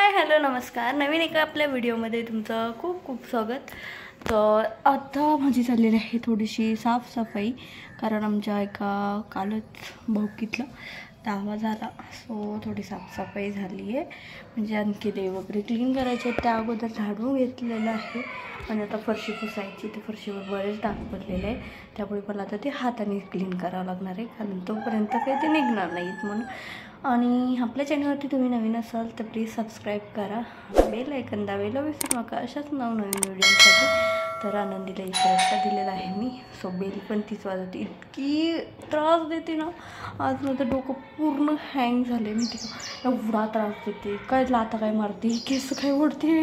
Hi hello नमस्कार. नवीन एका आपल्या व्हिडिओमध्ये तुमचं खूप खूप स्वागत. तर आता माझी चाललेली आहे थोडीशी साफसफाई, कारण आमच्या एका कालच भाऊकीतला दावा झाला, सो थोडी साफसफाई झाली आहे. म्हणजे आणखी देव वगैरे क्लीन करायचे, त्या अगोदर झाडून घेतलेलं आहे आणि आता फरशी पुसायची. ते फरशीवर बरेच डाग पडलेले आहे, त्यामुळे मला आता ते हाताने क्लीन करावं लागणार आहे, कारण तोपर्यंत काही ते निघणार नाहीत म्हणून. आणि आपल्या चॅनलवरती तुम्ही नवीन असाल तर प्लीज सबस्क्राईब करा, बेल आयकॉन दाबायला विसरू नका अशाच नवनवीन व्हिडिओसाठी. तर आनंदीला एक रस्ता दिलेला आहे मी, सो बेल पण तीच वाजवते. इतकी त्रास देते ना, आज माझं डोकं पूर्ण हँग झाले. मी तिला एवढा त्रास देते, काय लाता काय मारते, केस काय ओढते,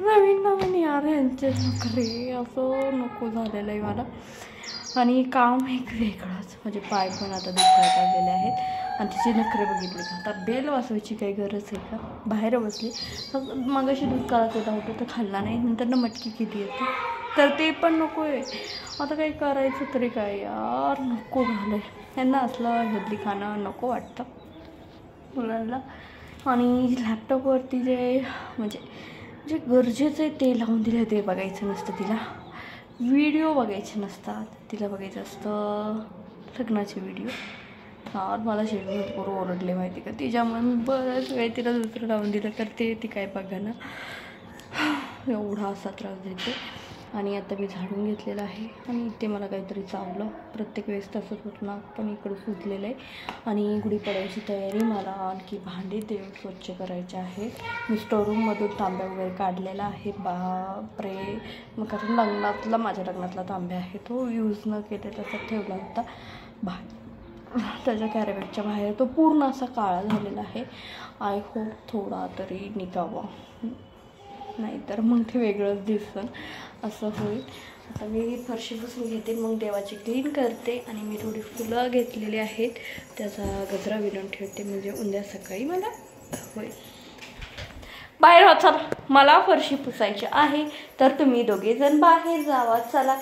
नवीन नवीन यार यांचे नखरे, असं नको झालेलं आहे मला. आणि काम एक वेगळंच, म्हणजे पाय पण आता दुखायला लागलेले आहेत आणि तिचे नखरे बघितले का. आता बेल वाजवायची काही गरज आहे का, बाहेर बसली. मगाशी दूध काढत होता तर खाल्ला नाही, नंतर मटकी किती येते तर ते पण नको आहे. आता काही करायचं तरी काय यार, नको झालं आहे. त्यांना असलं हेल्दी खाणं नको वाटतं मुलांना. आणि लॅपटॉपवरती म्हणजे जे गरजेचं आहे ते लावून दिलं ते बघायचं नसतं तिला, व्हिडिओ बघायचे नसतात तिला, बघायचं असतं लग्नाचे व्हिडिओ. मला शेवटी भरपूर ओरडले माहिती का, तिच्यामुळे मी बऱ्याच वेळ तिला दुसरं लावून दिलं तर ती काय बघा ना, एवढा असा त्रास देते. आणि आता मी झाडून घेतलेलं आहे आणि इथे मला काहीतरी चावलं, प्रत्येक वेळेस तसंच होतं ना, पण इकडं सुजलेलं आहे. आणि गुढीपाडव्याची तयारी, मला आणखी भांडे देव स्वच्छ करायचे आहे. मी स्टोरूममधून तांब्या वगैरे काढलेला आहे. बापरे, मग कारण माझ्या लग्नातला तांब्या आहे, तो यूज न केले तसा ठेवला होता त्याच्या कॅरेबॅगच्या बाहेर. तो पूर्ण असा काळा झालेला आहे. आय होप थोडा तरी निघावा, नाहीतर मग ते वेगळंच दिसन असं होईल. आता मी फरशी पुसून घेते, मग देवाची क्लीन करते. आणि मी थोडी फुलं घेतलेली आहेत, त्याचा गजरा विणून ठेवते, म्हणजे उद्या सकाळी मला होईल. बाहेर हो, चला मला फरशी पुसायची आहे, तर तुम्ही दोघेजण बाहेर जावा, चला.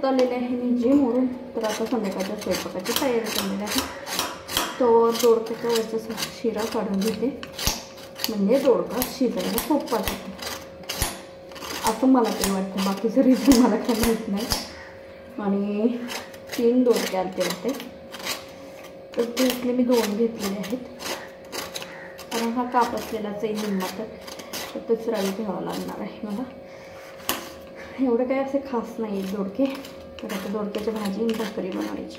आत्ता आलेले आहे मी जिमवरून, तर आता संध्याकाळच्या स्वयंपाकाची तयारी केलेली आहे. तो दोडक्याचा वरचा शिरा काढून घेते, म्हणजे दोडका शिजायला सोपा जातो असं मला तरी वाटतं. बाकीचं रिझन मला काही माहीत नाही. आणि 3 दोडके आलते होते, तर त्यातले मी 2 घेतलेले आहेत, कारण हा काप असलेलाच आहे निम्मा, तर दुसराही घ्यावा लागणार आहे मला. एवढे काही असे खास नाही आहेत दोडके. तर आता दोडक्याची भाजी आणि भाकरी बनवायची.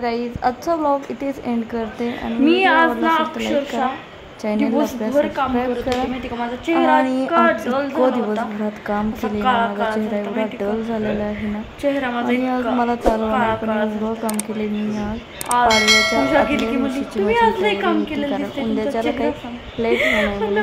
गाईज आजचा व्लॉग इथेच एंड करते. आणि मी आज ना अक्षरशः दिवसभर काम करत होते, माहिती का. माझा चेहरा दिवसभरात काम केले, माझा चेहरा एवढा डल झालेला आहे ना चेहरा माझा. आणि आज मला चालू नाही, पण एवढं काम केले मी आज. पाडव्याच्या काम केलं, कारण उद्याच्याला काही लेट होणार.